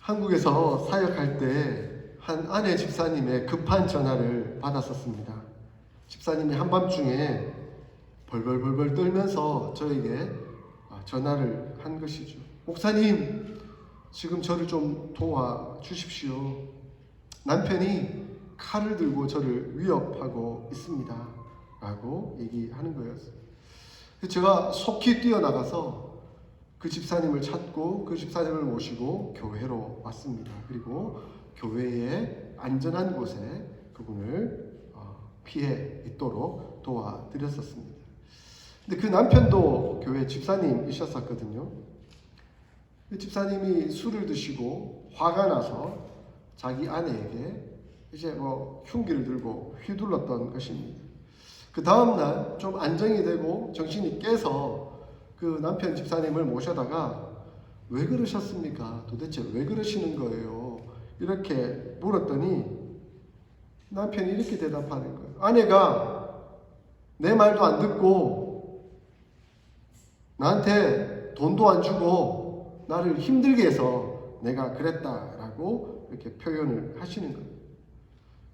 한국에서 사역할 때 한 아내 집사님의 급한 전화를 받았었습니다. 집사님이 한밤중에 벌벌벌벌 떨면서 저에게 전화를 한 것이죠. 목사님, 지금 저를 좀 도와주십시오. 남편이 칼을 들고 저를 위협하고 있습니다. 라고 얘기하는 거였어요. 제가 속히 뛰어나가서 그 집사님을 찾고 그 집사님을 모시고 교회로 왔습니다. 그리고 교회의 안전한 곳에 그분을 피해 있도록 도와드렸었습니다. 근데 그 남편도 교회 집사님이셨었거든요. 그 집사님이 술을 드시고 화가 나서 자기 아내에게 이제 흉기를 들고 휘둘렀던 것입니다. 그 다음날 좀 안정이 되고 정신이 깨서 그 남편 집사님을 모셔다가 왜 그러셨습니까? 도대체 왜 그러시는 거예요? 이렇게 물었더니 남편이 이렇게 대답하는 거예요. 아내가 내 말도 안 듣고 나한테 돈도 안 주고 나를 힘들게 해서 내가 그랬다라고 이렇게 표현을 하시는 거예요.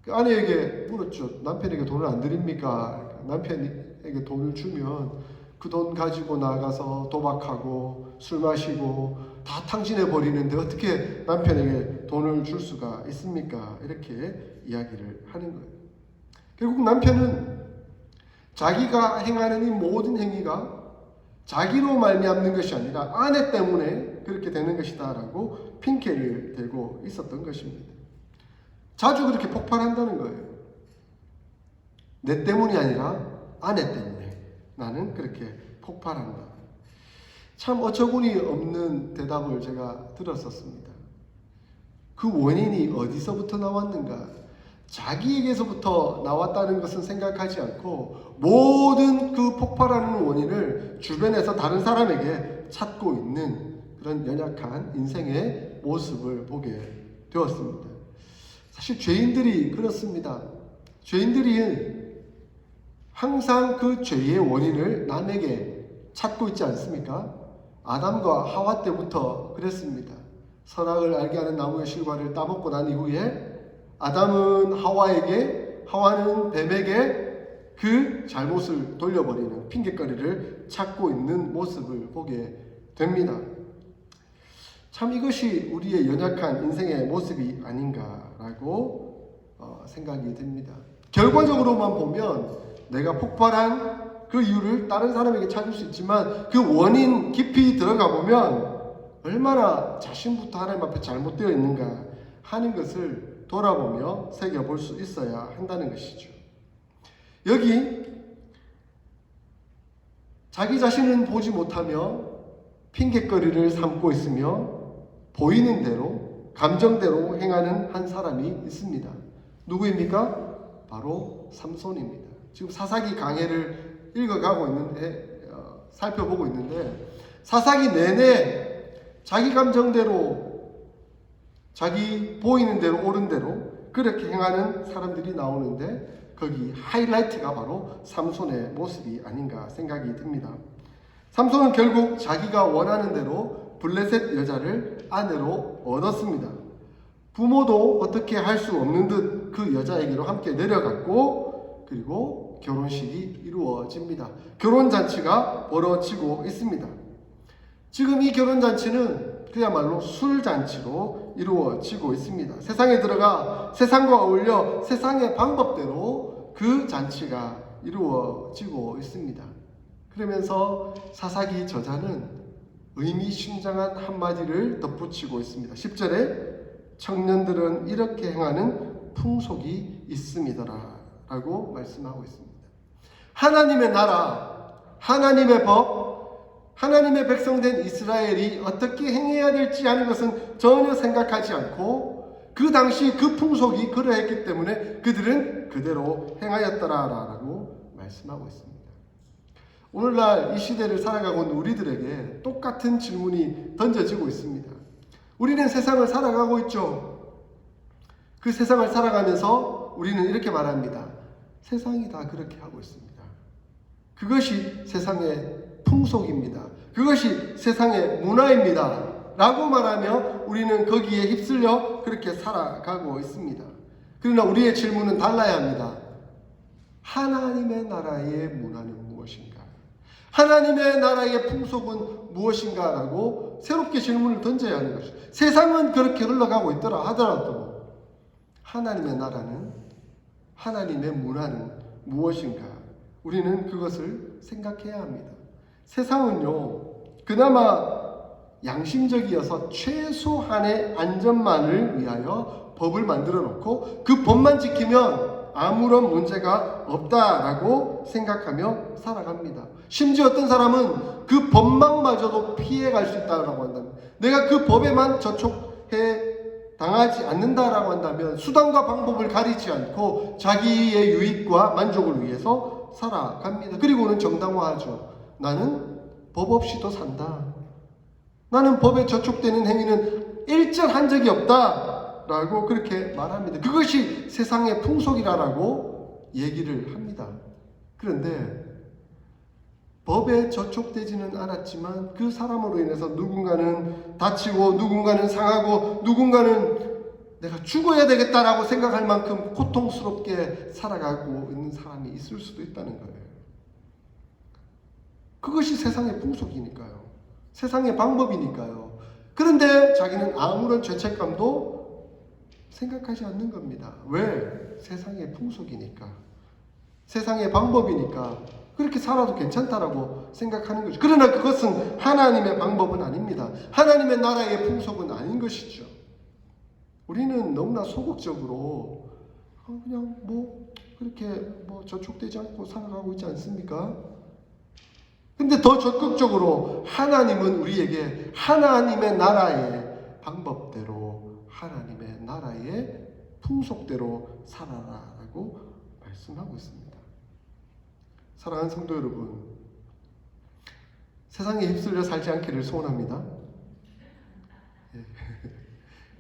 그 아내에게 물었죠. 남편에게 돈을 안 드립니까? 남편에게 돈을 주면 그 돈 가지고 나가서 도박하고 술 마시고 다 탕진해 버리는데 어떻게 남편에게 돈을 줄 수가 있습니까? 이렇게 이야기를 하는 거예요. 결국 남편은 자기가 행하는 이 모든 행위가 자기로 말미암는 것이 아니라 아내 때문에 그렇게 되는 것이다라고 핑계를 대고 있었던 것입니다. 자주 그렇게 폭발한다는 거예요. 내 때문이 아니라 아내 때문에 나는 그렇게 폭발한다. 참 어처구니 없는 대답을 제가 들었었습니다. 그 원인이 어디서부터 나왔는가? 자기에게서부터 나왔다는 것은 생각하지 않고 모든 그 폭발하는 원인을 주변에서 다른 사람에게 찾고 있는 그런 연약한 인생의 모습을 보게 되었습니다. 사실 죄인들이 그렇습니다. 죄인들이 항상 그 죄의 원인을 남에게 찾고 있지 않습니까? 아담과 하와 때부터 그랬습니다. 선악을 알게 하는 나무의 실과를 따먹고 난 이후에 아담은 하와에게, 하와는 뱀에게 그 잘못을 돌려버리는 핑계거리를 찾고 있는 모습을 보게 됩니다. 참 이것이 우리의 연약한 인생의 모습이 아닌가라고 생각이 듭니다. 결과적으로만 보면 내가 폭발한 그 이유를 다른 사람에게 찾을 수 있지만 그 원인 깊이 들어가 보면 얼마나 자신부터 하나님 앞에 잘못되어 있는가 하는 것을 돌아보며 새겨볼 수 있어야 한다는 것이죠. 여기 자기 자신은 보지 못하며 핑계거리를 삼고 있으며 보이는 대로 감정대로 행하는 한 사람이 있습니다. 누구입니까? 바로 삼손입니다. 지금 사사기 강해를 읽어가고 있는데 살펴보고 있는데 사사기 내내 자기 감정대로 자기 보이는 대로 옳은 대로 그렇게 행하는 사람들이 나오는데 거기 하이라이트가 바로 삼손의 모습이 아닌가 생각이 듭니다. 삼손은 결국 자기가 원하는 대로 블레셋 여자를 아내로 얻었습니다. 부모도 어떻게 할 수 없는 듯 그 여자에게로 함께 내려갔고 그리고 결혼식이 이루어집니다. 결혼잔치가 벌어지고 있습니다. 지금 이 결혼잔치는 그야말로 술잔치로 이루어지고 있습니다. 세상에 들어가 세상과 어울려 세상의 방법대로 그 잔치가 이루어지고 있습니다. 그러면서 사사기 저자는 의미심장한 한마디를 덧붙이고 있습니다. 10절에 청년들은 이렇게 행하는 풍속이 있음이더라 라고 말씀하고 있습니다. 하나님의 나라, 하나님의 법, 하나님의 백성된 이스라엘이 어떻게 행해야 될지 하는 것은 전혀 생각하지 않고 그 당시 그 풍속이 그러했기 때문에 그들은 그대로 행하였더라라고 말씀하고 있습니다. 오늘날 이 시대를 살아가고 있는 우리들에게 똑같은 질문이 던져지고 있습니다. 우리는 세상을 살아가고 있죠. 그 세상을 살아가면서 우리는 이렇게 말합니다. 세상이 다 그렇게 하고 있습니다. 그것이 세상의 풍속입니다. 그것이 세상의 문화입니다. 라고 말하며 우리는 거기에 휩쓸려 그렇게 살아가고 있습니다. 그러나 우리의 질문은 달라야 합니다. 하나님의 나라의 문화는 무엇인가? 하나님의 나라의 풍속은 무엇인가? 라고 새롭게 질문을 던져야 하는 것이죠. 세상은 그렇게 흘러가고 있더라 하더라도 하나님의 나라는, 하나님의 문화는 무엇인가? 우리는 그것을 생각해야 합니다. 세상은요, 그나마 양심적이어서 최소한의 안전만을 위하여 법을 만들어 놓고 그 법만 지키면 아무런 문제가 없다라고 생각하며 살아갑니다. 심지어 어떤 사람은 그 법망마저도 피해갈 수 있다고 한다면, 내가 그 법에만 저촉해 당하지 않는다라고 한다면 수단과 방법을 가리지 않고 자기의 유익과 만족을 위해서 살아갑니다. 그리고는 정당화하죠. 나는 법 없이도 산다. 나는 법에 저촉되는 행위는 일절한 적이 없다. 라고 그렇게 말합니다. 그것이 세상의 풍속이라고 얘기를 합니다. 그런데 법에 저촉되지는 않았지만 그 사람으로 인해서 누군가는 다치고 누군가는 상하고 누군가는 내가 죽어야 되겠다라고 생각할 만큼 고통스럽게 살아가고 있는 사람이 있을 수도 있다는 거예요. 그것이 세상의 풍속이니까요. 세상의 방법이니까요. 그런데 자기는 아무런 죄책감도 생각하지 않는 겁니다. 왜? 세상의 풍속이니까. 세상의 방법이니까 그렇게 살아도 괜찮다라고 생각하는 거죠. 그러나 그것은 하나님의 방법은 아닙니다. 하나님의 나라의 풍속은 아닌 것이죠. 우리는 너무나 소극적으로 그냥 그렇게 저촉되지 않고 살아가고 있지 않습니까? 근데 더 적극적으로 하나님은 우리에게 하나님의 나라의 방법대로, 하나님의 나라의 풍속대로 살아라라고 말씀하고 있습니다. 사랑하는 성도 여러분, 세상에 휩쓸려 살지 않기를 소원합니다.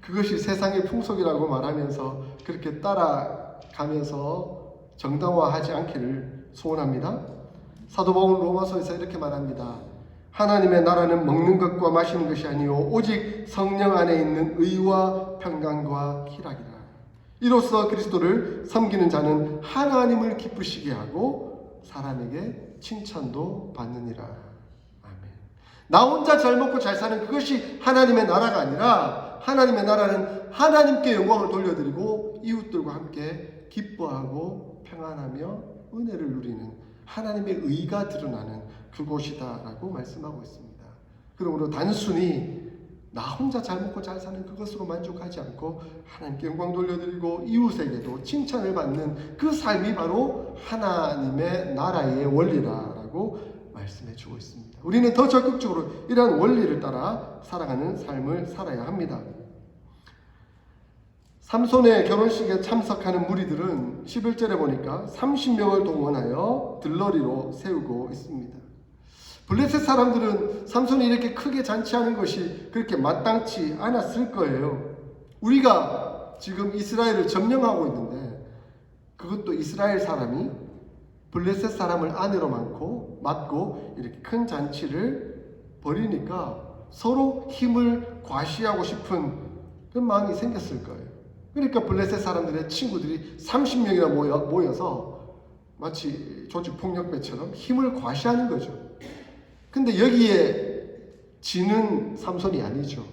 그것이 세상의 풍속이라고 말하면서 그렇게 따라가면서 정당화하지 않기를 소원합니다. 사도 바울은 로마서에서 이렇게 말합니다. 하나님의 나라는 먹는 것과 마시는 것이 아니요 오직 성령 안에 있는 의와 평강과 희락이라. 이로써 그리스도를 섬기는 자는 하나님을 기쁘시게 하고 사람에게 칭찬도 받느니라. 아멘. 나 혼자 잘 먹고 잘 사는 그것이 하나님의 나라가 아니라, 하나님의 나라는 하나님께 영광을 돌려드리고 이웃들과 함께 기뻐하고 평안하며 은혜를 누리는 하나님의 의가 드러나는 그곳이다라고 말씀하고 있습니다. 그러므로 단순히 나 혼자 잘 먹고 잘 사는 그것으로 만족하지 않고 하나님께 영광 돌려드리고 이웃에게도 칭찬을 받는 그 삶이 바로 하나님의 나라의 원리라고 말씀해 주고 있습니다. 우리는 더 적극적으로 이러한 원리를 따라 살아가는 삶을 살아야 합니다. 삼손의 결혼식에 참석하는 무리들은 11절에 보니까 30명을 동원하여 들러리로 세우고 있습니다. 블레셋 사람들은 삼손이 이렇게 크게 잔치하는 것이 그렇게 마땅치 않았을 거예요. 우리가 지금 이스라엘을 점령하고 있는데 그것도 이스라엘 사람이 블레셋 사람을 아내로 맡고 이렇게 큰 잔치를 벌이니까 서로 힘을 과시하고 싶은 그런 마음이 생겼을 거예요. 그러니까 블레셋 사람들의 친구들이 30명이나 모여서 마치 조직폭력배처럼 힘을 과시하는 거죠. 근데 여기에 지는 삼손이 아니죠.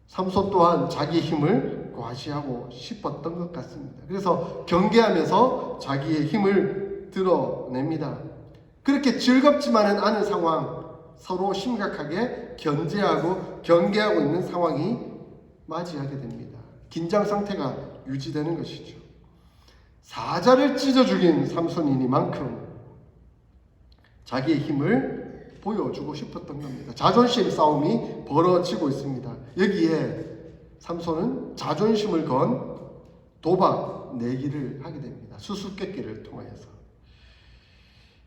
삼손 또한 자기의 힘을 과시하고 싶었던 것 같습니다. 그래서 경계하면서 자기의 힘을 드러냅니다. 그렇게 즐겁지만은 않은 상황, 서로 심각하게 견제하고 경계하고 있는 상황이 맞이하게 됩니다. 긴장 상태가 유지되는 것이죠. 사자를 찢어 죽인 삼손이니만큼 자기의 힘을 보여주고 싶었던 겁니다. 자존심 싸움이 벌어지고 있습니다. 여기에 삼손은 자존심을 건 도박 내기를 하게 됩니다. 수수께끼를 통하여서.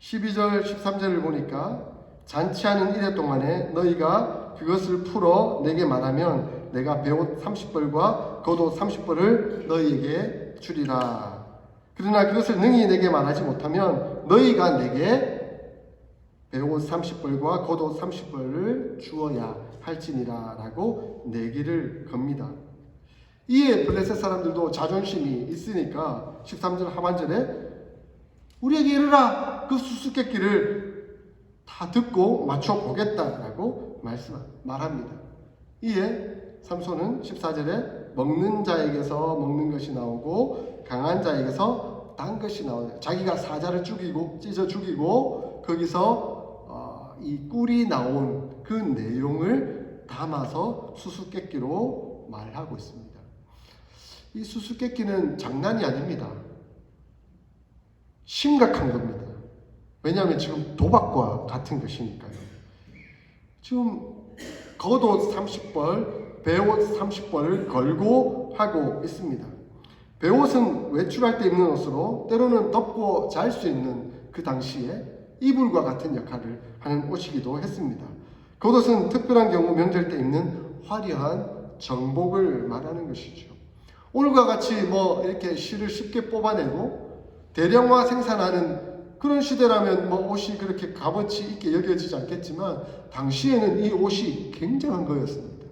12절 13절을 보니까 잔치하는 이래 동안에 너희가 그것을 풀어 내게 말하면 내가 배옷 30벌과 겉옷 30벌을 너희에게 주리라. 그러나 그것을 능히 내게 말하지 못하면 너희가 내게 배옷 30벌과 겉옷 30벌을 주어야 할지니라 라고 내기를 겁니다. 이에 블레셋 사람들도 자존심이 있으니까 13절 하반절에 우리에게 이르라 그 수수께끼를 다 듣고 맞춰보겠다라고 말합니다. 이에 삼손은 14절에 먹는 자에게서 먹는 것이 나오고 강한 자에게서 단 것이 나오죠. 자기가 사자를 찢어 죽이고 거기서 이 꿀이 나온 그 내용을 담아서 수수께끼로 말하고 있습니다. 이 수수께끼는 장난이 아닙니다. 심각한 겁니다. 왜냐하면 지금 도박과 같은 것이니까요. 지금 겉옷 30벌, 배옷 30벌을 걸고 하고 있습니다. 배옷은 외출할 때 입는 옷으로 때로는 덮고 잘 수 있는 그 당시에 이불과 같은 역할을 하는 옷이기도 했습니다. 겉옷은 특별한 경우 명절 때 입는 화려한 정복을 말하는 것이죠. 오늘과 같이 이렇게 실을 쉽게 뽑아내고 대량화 생산하는 그런 시대라면 옷이 그렇게 값어치 있게 여겨지지 않겠지만 당시에는 이 옷이 굉장한 거였습니다.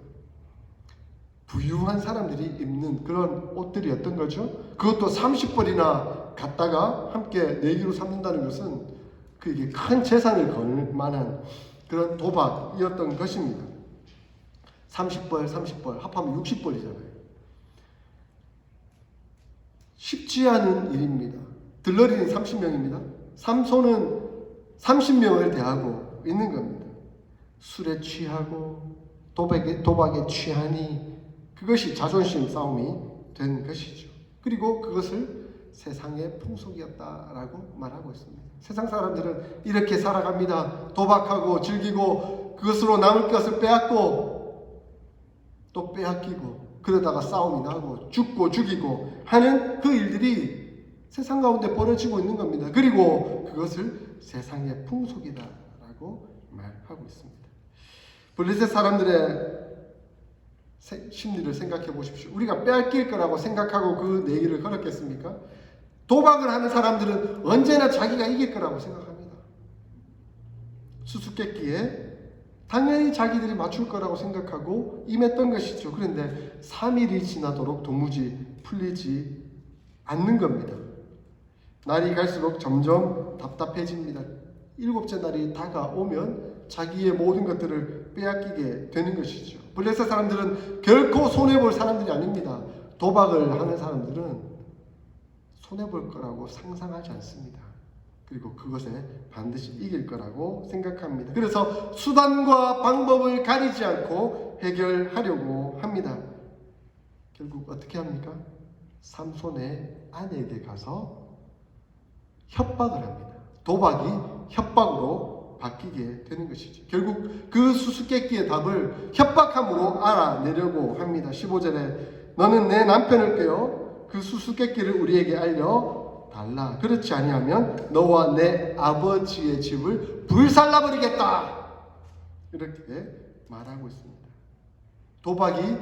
부유한 사람들이 입는 그런 옷들이었던 거죠. 그것도 30벌이나 갖다가 함께 내기로 삼는다는 것은 그게 큰 재산을 걸 만한 그런 도박이었던 것입니다. 30벌 합하면 60벌이잖아요. 쉽지 않은 일입니다. 들러리는 30명입니다. 삼손은 30명을 대하고 있는 겁니다. 술에 취하고 도박에 취하니 그것이 자존심 싸움이 된 것이죠. 그리고 그것을 세상의 풍속이었다라고 말하고 있습니다. 세상 사람들은 이렇게 살아갑니다. 도박하고 즐기고 그것으로 남을 것을 빼앗고 또 빼앗기고 그러다가 싸움이 나고 죽고 죽이고 하는 그 일들이 세상 가운데 벌어지고 있는 겁니다. 그리고 그것을 세상의 풍속이다라고 말하고 있습니다. 블레셋 사람들의 심리를 생각해 보십시오. 우리가 빼앗길 거라고 생각하고 그 내기를 걸었겠습니까? 도박을 하는 사람들은 언제나 자기가 이길 거라고 생각합니다. 수수께끼에 당연히 자기들이 맞출 거라고 생각하고 임했던 것이죠. 그런데 3일이 지나도록 도무지 풀리지 않는 겁니다. 날이 갈수록 점점 답답해집니다. 7째 날이 다가오면 자기의 모든 것들을 빼앗기게 되는 것이죠. 블레셋 사람들은 결코 손해볼 사람들이 아닙니다. 도박을 하는 사람들은 손해볼 거라고 상상하지 않습니다. 그리고 그것에 반드시 이길 거라고 생각합니다. 그래서 수단과 방법을 가리지 않고 해결하려고 합니다. 결국 어떻게 합니까? 삼손의 아내에게 가서 협박을 합니다. 도박이 협박으로 바뀌게 되는 것이죠. 결국 그 수수께끼의 답을 협박함으로 알아내려고 합니다. 15절에 너는 내 남편을 깨어 그 수수께끼를 우리에게 알려달라. 그렇지 아니하면 너와 내 아버지의 집을 불살라버리겠다. 이렇게 말하고 있습니다. 도박이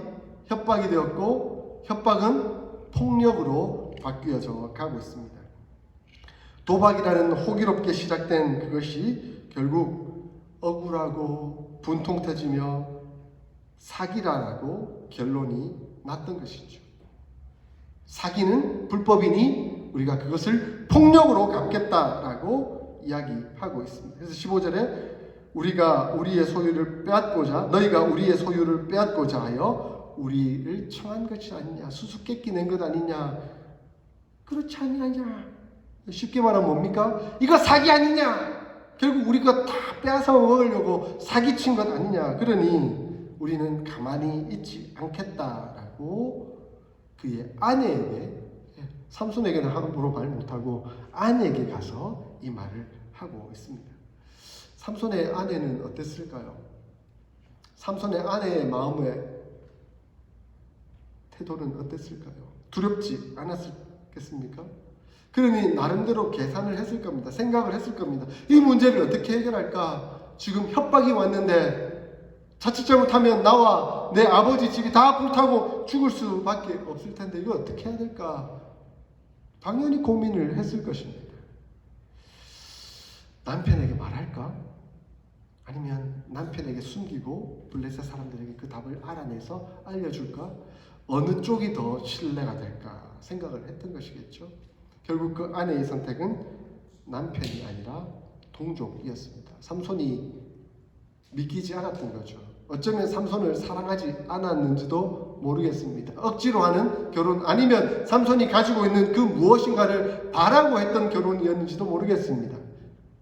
협박이 되었고 협박은 폭력으로 바뀌어져 가고 있습니다. 도박이라는 호기롭게 시작된 그것이 결국 억울하고 분통 터지며 사기라고 결론이 났던 것이죠. 사기는 불법이니 우리가 그것을 폭력으로 갚겠다라고 이야기하고 있습니다. 그래서 15절에 우리가 우리의 소유를 빼앗고자 너희가 우리의 소유를 빼앗고자 하여 우리를 청한 것이 아니냐, 수수께끼 낸 것 아니냐, 그렇지 아니냐. 쉽게 말하면 뭡니까? 이거 사기 아니냐? 결국 우리 거 다 빼앗아 먹으려고 사기친 것 아니냐? 그러니 우리는 가만히 있지 않겠다라고 그의 아내에게, 삼손에게는 함부로 말 못하고 아내에게 가서 이 말을 하고 있습니다. 삼손의 아내는 어땠을까요? 삼손의 아내의 마음의 태도는 어땠을까요? 두렵지 않았겠습니까? 그러니 나름대로 계산을 했을 겁니다. 생각을 했을 겁니다. 이 문제를 어떻게 해결할까? 지금 협박이 왔는데 자칫 잘못하면 나와 내 아버지 집이 다 불타고 죽을 수밖에 없을 텐데 이거 어떻게 해야 될까? 당연히 고민을 했을 것입니다. 남편에게 말할까? 아니면 남편에게 숨기고 블레셋 사람들에게 그 답을 알아내서 알려줄까? 어느 쪽이 더 신뢰가 될까 생각을 했던 것이겠죠. 결국 그 아내의 선택은 남편이 아니라 동족이었습니다. 삼손이 믿기지 않았던 거죠. 어쩌면 삼손을 사랑하지 않았는지도 모르겠습니다. 억지로 하는 결혼 아니면 삼손이 가지고 있는 그 무엇인가를 바라고 했던 결혼이었는지도 모르겠습니다.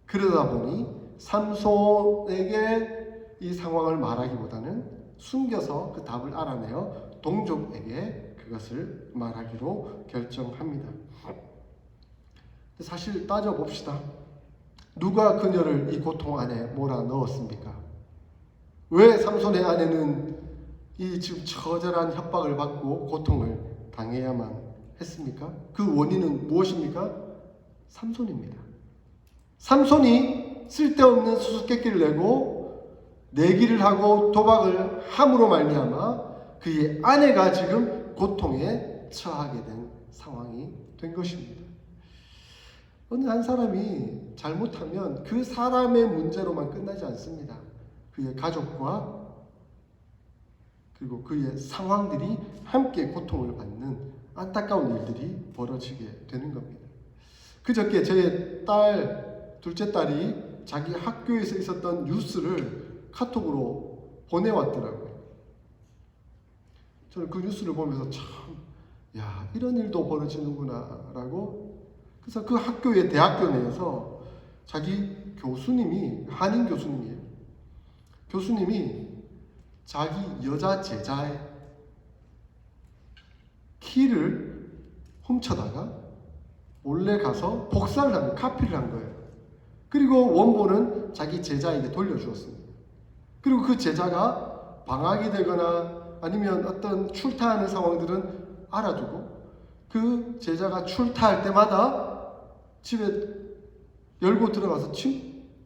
그러다 보니 삼손에게 이 상황을 말하기보다는 숨겨서 그 답을 알아내어 동족에게 그것을 말하기로 결정합니다. 사실 따져봅시다. 누가 그녀를 이 고통 안에 몰아넣었습니까? 왜 삼손의 아내는 이 지금 처절한 협박을 받고 고통을 당해야만 했습니까? 그 원인은 무엇입니까? 삼손입니다. 삼손이 쓸데없는 수수께끼를 내고 내기를 하고 도박을 함으로 말미암아 그의 아내가 지금 고통에 처하게 된 상황이 된 것입니다. 어느 한 사람이 잘못하면 그 사람의 문제로만 끝나지 않습니다. 그의 가족과 그리고 그의 상황들이 함께 고통을 받는 안타까운 일들이 벌어지게 되는 겁니다. 그저께 저의 둘째 딸이 자기 학교에서 있었던 뉴스를 카톡으로 보내왔더라고요. 저는 그 뉴스를 보면서 이런 일도 벌어지는구나 라고. 그래서 그 학교의 대학교 내에서 자기 교수님이 한인 교수님이에요. 교수님이 자기 여자 제자의 키를 훔쳐다가 몰래 가서 복사를 한 거예요. 카피를 한 거예요. 그리고 원본은 자기 제자에게 돌려주었습니다. 그리고 그 제자가 방학이 되거나 아니면 어떤 출타하는 상황들은 알아두고 그 제자가 출타할 때마다 집에 열고 들어가서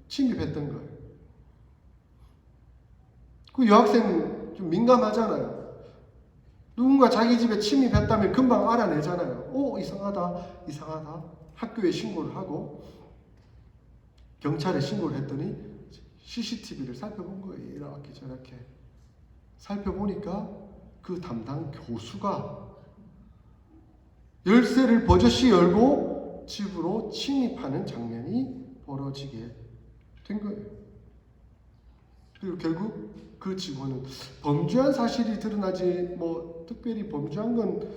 침입했던 거예요. 그 여학생 좀 민감하잖아요. 누군가 자기 집에 침입했다면 금방 알아내잖아요. 이상하다. 학교에 신고를 하고 경찰에 신고를 했더니 CCTV를 살펴본 거예요. 이렇게 저렇게. 살펴보니까 그 담당 교수가 열쇠를 버젓이 열고 집으로 침입하는 장면이 벌어지게 된 거예요. 그리고 결국 그 직원은 범죄한 사실이 드러나지 특별히 범죄한 건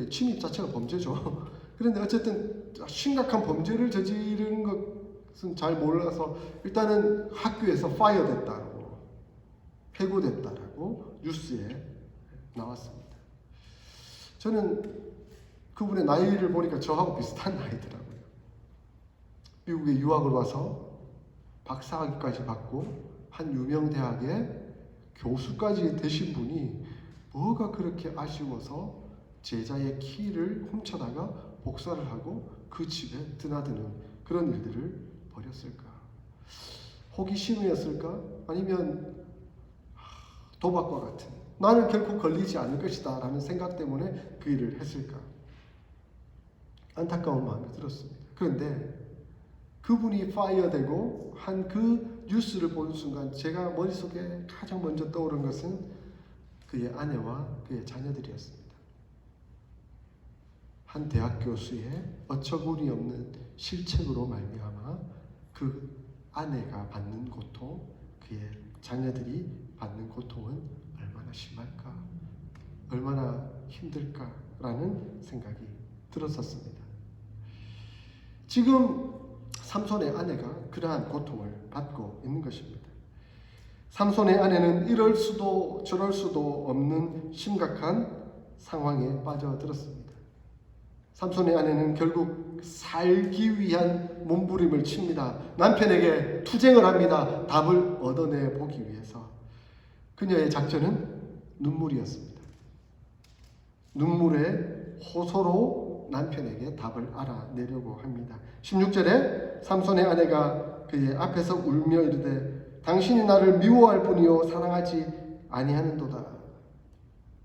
침입 자체가 범죄죠. 그런데 어쨌든 심각한 범죄를 저지른 것은 잘 몰라서 일단은 학교에서 파이어됐다고 해고됐다라고 뉴스에 나왔습니다. 저는 그분의 나이를 보니까 저하고 비슷한 나이더라고요. 미국에 유학을 와서 박사학위까지 받고 한 유명 대학의 교수까지 되신 분이 뭐가 그렇게 아쉬워서 제자의 키를 훔쳐다가 복사를 하고 그 집에 드나드는 그런 일들을 벌였을까? 호기심이었을까? 아니면 도박과 같은 나는 결코 걸리지 않을 것이다 라는 생각 때문에 그 일을 했을까? 안타까운 마음이 들었습니다. 그런데 그분이 파이어되고 한 그 뉴스를 보는 순간 제가 머릿속에 가장 먼저 떠오른 것은 그의 아내와 그의 자녀들이었습니다. 한 대학 교수의 어처구니 없는 실책으로 말미암아 그 아내가 받는 고통, 그의 자녀들이 받는 고통은 얼마나 심할까, 얼마나 힘들까라는 생각이 들었었습니다. 지금 삼손의 아내가 그러한 고통을 받고 있는 것입니다. 삼손의 아내는 이럴 수도 저럴 수도 없는 심각한 상황에 빠져들었습니다. 삼손의 아내는 결국 살기 위한 몸부림을 칩니다. 남편에게 투쟁을 합니다. 답을 얻어내 보기 위해서. 그녀의 작전은 눈물이었습니다. 눈물의 호소로 남편에게 답을 알아내려고 합니다. 16절에 삼손의 아내가 그의 앞에서 울며 이르되 당신이 나를 미워할 뿐이요 사랑하지 아니하는도다.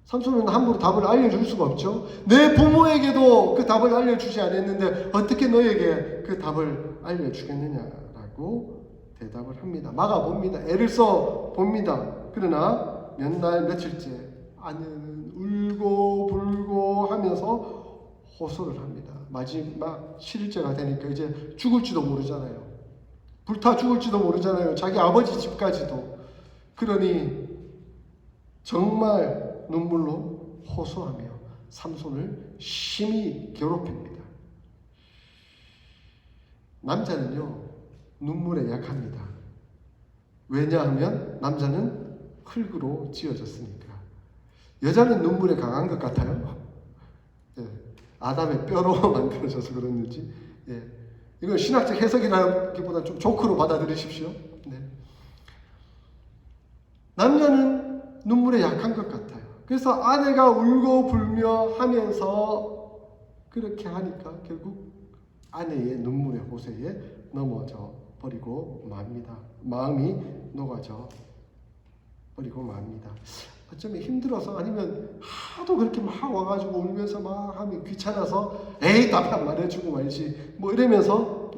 삼손은 함부로 답을 알려줄 수가 없죠. 내 부모에게도 그 답을 알려주지 않았는데 어떻게 너에게 그 답을 알려주겠느냐라고 대답을 합니다. 막아봅니다. 애를 써봅니다. 그러나 몇 날 며칠째 아내는 울고 불고 하면서 호소를 합니다. 마지막 7일째가 되니까 이제 죽을지도 모르잖아요. 불타 죽을지도 모르잖아요. 자기 아버지 집까지도. 그러니 정말 눈물로 호소하며 삼손을 심히 괴롭힙니다. 남자는요, 눈물에 약합니다. 왜냐하면 남자는 흙으로 지어졌으니까. 여자는 눈물에 강한 것 같아요. 예, 아담의 뼈로 만들어져서 그런지. 예, 이건 신학적 해석이라기보다 좀 조크로 받아들이십시오. 네. 남자는 눈물에 약한 것 같아요. 그래서 아내가 울고 불며 하면서 그렇게 하니까 결국 아내의 눈물의 호소에 넘어져 버리고 맙니다. 마음이 녹아져 버리고 맙니다. 어쩌면 힘들어서 아니면 하도 그렇게 막 와가지고 울면서 막 하면 귀찮아서 에이 답 안 말해주고 말지 뭐 이러면서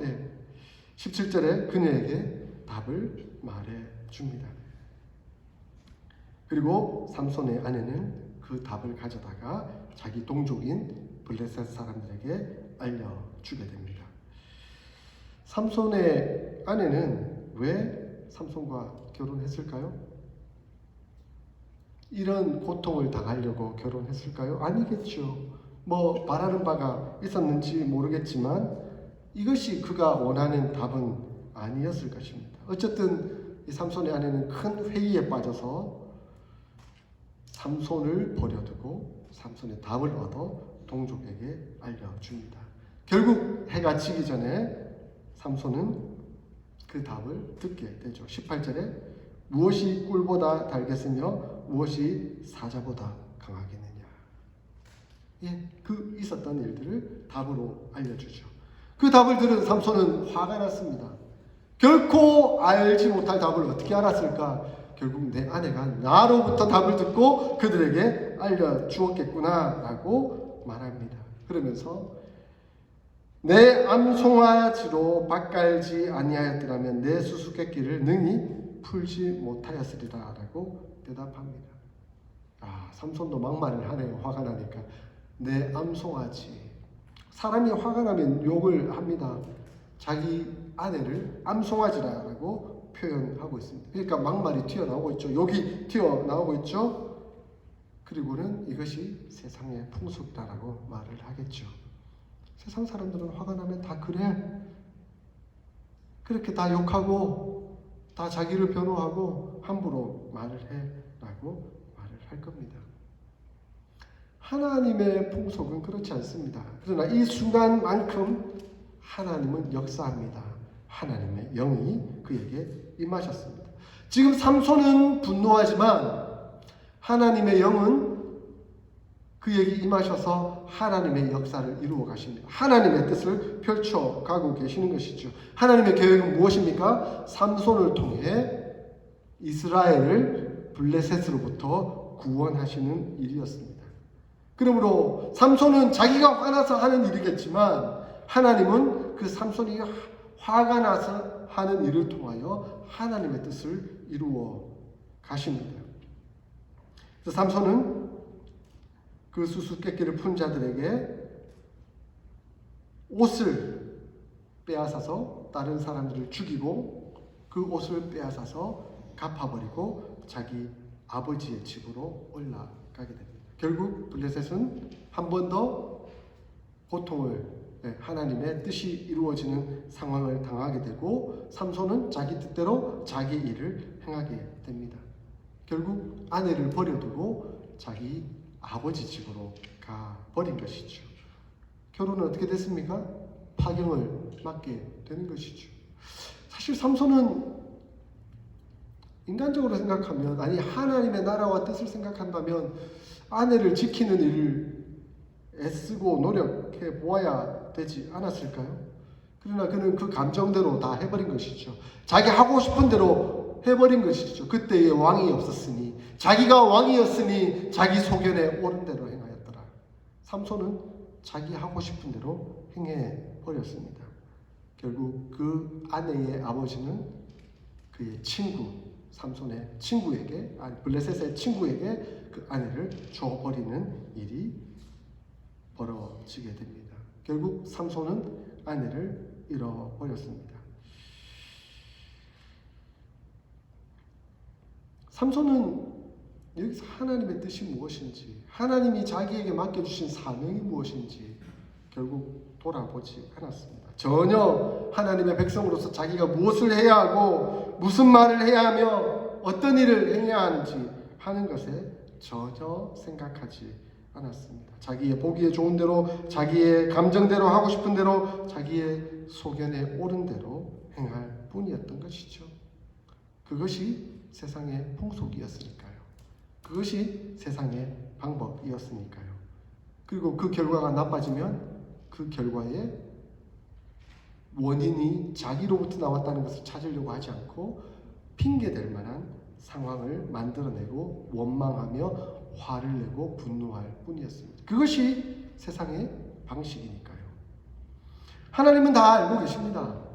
17절에 그녀에게 답을 말해줍니다. 그리고 삼손의 아내는 그 답을 가져다가 자기 동족인 블레셋 사람들에게 알려주게 됩니다. 삼손의 아내는 왜 삼손과 결혼했을까요? 이런 고통을 당하려고 결혼했을까요? 아니겠죠. 뭐 바라는 바가 있었는지 모르겠지만 이것이 그가 원하는 답은 아니었을 것입니다. 어쨌든 이 삼손의 아내는 큰 회의에 빠져서 삼손을 버려두고 삼손의 답을 얻어 동족에게 알려줍니다. 결국 해가 지기 전에 삼손은 그 답을 듣게 되죠. 18절에 무엇이 꿀보다 달겠으며 무엇이 사자보다 강하겠느냐. 예, 그 있었던 일들을 답으로 알려주죠. 그 답을 들은 삼손은 화가 났습니다. 결코 알지 못할 답을 어떻게 알았을까? 결국 내 아내가 나로부터 답을 듣고 그들에게 알려주었겠구나 라고 말합니다. 그러면서 내 암송아지로 밭갈지 아니하였더라면 내 수수께끼를 능히 풀지 못하였으리라 라고 대답합니다. 삼손도 막말을 하네요. 화가 나니까. 내 암송아지. 사람이 화가 나면 욕을 합니다. 자기 아내를 암송아지라고 표현하고 있습니다. 그러니까 막말이 튀어나오고 있죠. 욕이 튀어나오고 있죠. 그리고는 이것이 세상의 풍습다라고 말을 하겠죠. 세상 사람들은 화가 나면 다 그래. 그렇게 다 욕하고 다 자기를 변호하고 함부로 말을 해라고 말을 할 겁니다. 하나님의 풍속은 그렇지 않습니다. 그러나 이 순간만큼 하나님은 역사합니다. 하나님의 영이 그에게 임하셨습니다. 지금 삼손은 분노하지만 하나님의 영은 그에게 임하셔서 하나님의 역사를 이루어 가십니다. 하나님의 뜻을 펼쳐가고 계시는 것이죠. 하나님의 계획은 무엇입니까? 삼손을 통해 이스라엘을 블레셋으로부터 구원하시는 일이었습니다. 그러므로 삼손은 자기가 화나서 하는 일이겠지만 하나님은 그 삼손이 화가 나서 하는 일을 통하여 하나님의 뜻을 이루어 가십니다. 그래서 삼손은 그 수수께끼를 푼 자들에게 옷을 빼앗아서 다른 사람들을 죽이고 그 옷을 빼앗아서 갚아버리고 자기 아버지의 집으로 올라가게 됩니다. 결국 블레셋은 한 번 더 고통을 하나님의 뜻이 이루어지는 상황을 당하게 되고 삼손은 자기 뜻대로 자기 일을 행하게 됩니다. 결국 아내를 버려두고 자기 아버지 집으로 가버린 것이죠. 결혼은 어떻게 됐습니까? 파경을 맞게 되는 것이죠. 사실 삼손은 인간적으로 생각하면 아니 하나님의 나라와 뜻을 생각한다면 아내를 지키는 일을 애쓰고 노력해 보아야 되지 않았을까요? 그러나 그는 그 감정대로 다 해버린 것이죠. 자기 하고 싶은 대로 해버린 것이죠. 그때의 왕이 없었으니 자기가 왕이었으니 자기 소견에 옳은 대로 행하였더라. 삼손은 자기 하고 싶은 대로 행해 버렸습니다. 결국 그 아내의 아버지는 그의 친구, 삼손의 친구에게, 블레셋의 친구에게 그 아내를 줘버리는 일이 벌어지게 됩니다. 결국 삼손은 아내를 잃어버렸습니다. 삼손은 여기서 하나님의 뜻이 무엇인지, 하나님이 자기에게 맡겨주신 사명이 무엇인지 결국 돌아보지 않았습니다. 전혀 하나님의 백성으로서 자기가 무엇을 해야 하고 무슨 말을 해야 하며 어떤 일을 해야 하는지 하는 것에 전혀 생각하지 않았습니다. 자기의 보기에 좋은 대로, 자기의 감정대로, 하고 싶은 대로, 자기의 소견에 옳은 대로 행할 뿐이었던 것이죠. 그것이 세상의 풍속이었으니까요. 그것이 세상의 방법이었으니까요. 그리고 그 결과가 나빠지면 그 결과의 원인이 자기로부터 나왔다는 것을 찾으려고 하지 않고 핑계댈 만한 상황을 만들어내고 원망하며 화를 내고 분노할 뿐이었습니다. 그것이 세상의 방식이니까요. 하나님은 다 알고 계십니다.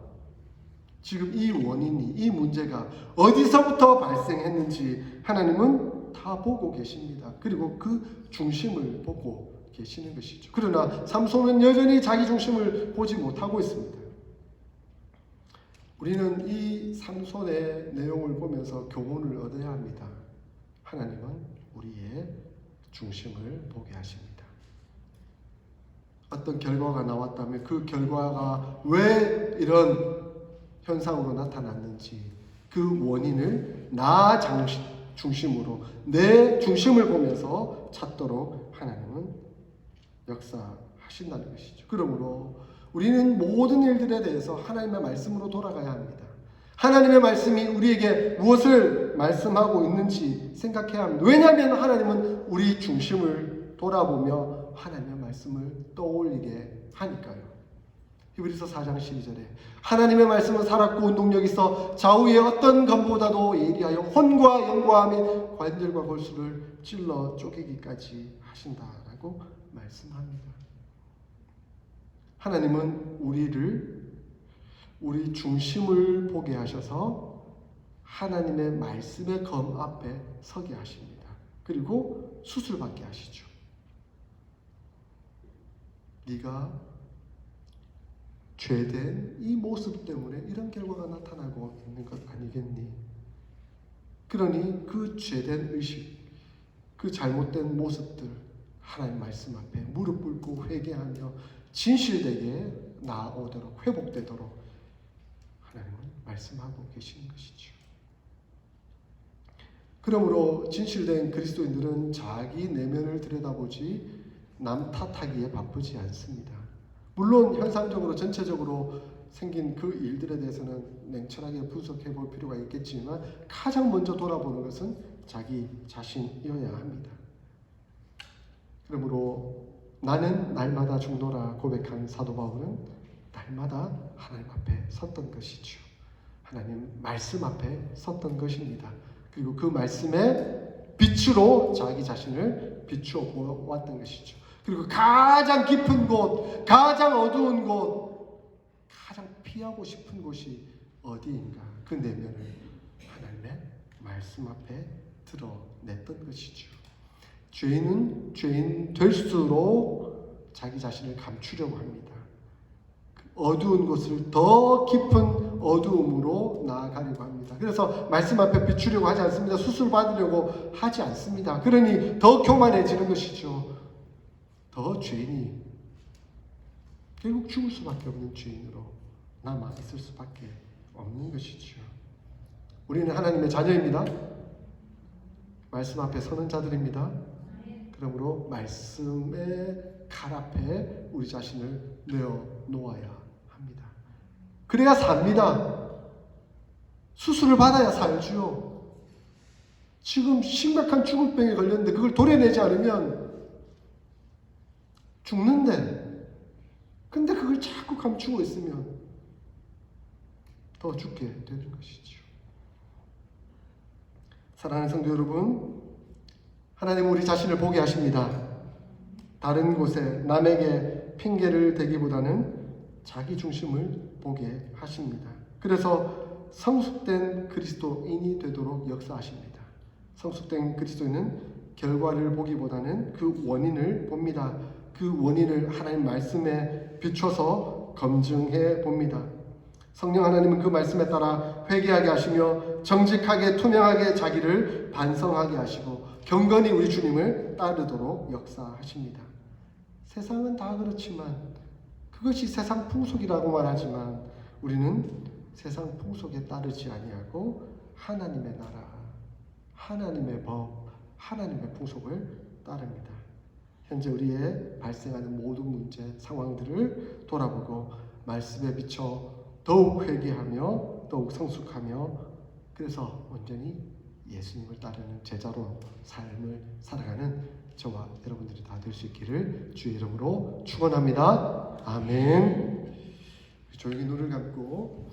지금 이 원인이, 이 문제가 어디서부터 발생했는지 하나님은 다 보고 계십니다. 그리고 그 중심을 보고 계시는 것이죠. 그러나 삼손은 여전히 자기 중심을 보지 못하고 있습니다. 우리는 이 삼손의 내용을 보면서 교훈을 얻어야 합니다. 하나님은 우리의 중심을 보게 하십니다. 어떤 결과가 나왔다면 그 결과가 왜 이런 현상으로 나타났는지 그 원인을 나 중심으로, 내 중심을 보면서 찾도록 하나님은 역사하신다는 것이죠. 그러므로 우리는 모든 일들에 대해서 하나님의 말씀으로 돌아가야 합니다. 하나님의 말씀이 우리에게 무엇을 말씀하고 있는지 생각해야 합니다. 왜냐하면 하나님은 우리 중심을 돌아보며 하나님의 말씀을 떠올리게 하니까요. 히브리서 4장 12절에 하나님의 말씀은 살았고 운동력이 있어 좌우의 어떤 검보다도 예리하여 혼과 영과 및 관절과 골수를 찔러 쪼개기까지 하신다라고 말씀합니다. 하나님은 우리 중심을 보게 하셔서 하나님의 말씀의 검 앞에 서게 하십니다. 그리고 수술받게 하시죠. 네가 죄된 이 모습 때문에 이런 결과가 나타나고 있는 것 아니겠니? 그러니 그 죄된 의식, 그 잘못된 모습들 하나님 말씀 앞에 무릎 꿇고 회개하며 진실되게 나아오도록, 회복되도록 하나님은 말씀하고 계시는 것이죠. 그러므로 진실된 그리스도인들은 자기 내면을 들여다보지 남 탓하기에 바쁘지 않습니다. 물론 현상적으로 전체적으로 생긴 그 일들에 대해서는 냉철하게 분석해 볼 필요가 있겠지만 가장 먼저 돌아보는 것은 자기 자신이어야 합니다. 그러므로 나는 날마다 죽노라 고백한 사도 바울은 날마다 하나님 앞에 섰던 것이죠. 하나님 말씀 앞에 섰던 것입니다. 그리고 그 말씀의 빛으로 자기 자신을 비추어 보았던 것이죠. 그리고 가장 깊은 곳, 가장 어두운 곳, 가장 피하고 싶은 곳이 어디인가? 그 내면을 하나님의 말씀 앞에 드러냈던 것이죠. 죄인은 죄인 될수록 자기 자신을 감추려고 합니다. 어두운 곳을 더 깊은 어두움으로 나아가려고 합니다. 그래서 말씀 앞에 비추려고 하지 않습니다. 수술 받으려고 하지 않습니다. 그러니 더 교만해지는 것이죠. 더 죄인이 결국 죽을 수밖에 없는 죄인으로 남아 있을 수밖에 없는 것이죠. 우리는 하나님의 자녀입니다. 말씀 앞에 서는 자들입니다. 그러므로 말씀의 칼 앞에 우리 자신을 내어 놓아야 합니다. 그래야 삽니다. 수술을 받아야 살지요. 지금 심각한 죽을 병에 걸렸는데 그걸 도려내지 않으면 죽는데, 근데 그걸 자꾸 감추고 있으면 더 죽게 되는 것이죠. 사랑하는 성도 여러분, 하나님은 우리 자신을 보게 하십니다. 다른 곳에 남에게 핑계를 대기보다는 자기 중심을 보게 하십니다. 그래서 성숙된 그리스도인이 되도록 역사하십니다. 성숙된 그리스도인은 결과를 보기보다는 그 원인을 봅니다. 그 원인을 하나님 말씀에 비춰서 검증해 봅니다. 성령 하나님은 그 말씀에 따라 회개하게 하시며 정직하게 투명하게 자기를 반성하게 하시고 경건히 우리 주님을 따르도록 역사하십니다. 세상은 다 그렇지만 그것이 세상 풍속이라고 말하지만 우리는 세상 풍속에 따르지 아니하고 하나님의 나라, 하나님의 법, 하나님의 풍속을 따릅니다. 현재 우리의 발생하는 모든 문제, 상황들을 돌아보고 말씀에 비춰 더욱 회개하며 더욱 성숙하며 그래서 온전히 예수님을 따르는 제자로 삶을 살아가는 저와 여러분들이 다 될 수 있기를 주의 이름으로 축원합니다. 아멘. 조용히 눈을 감고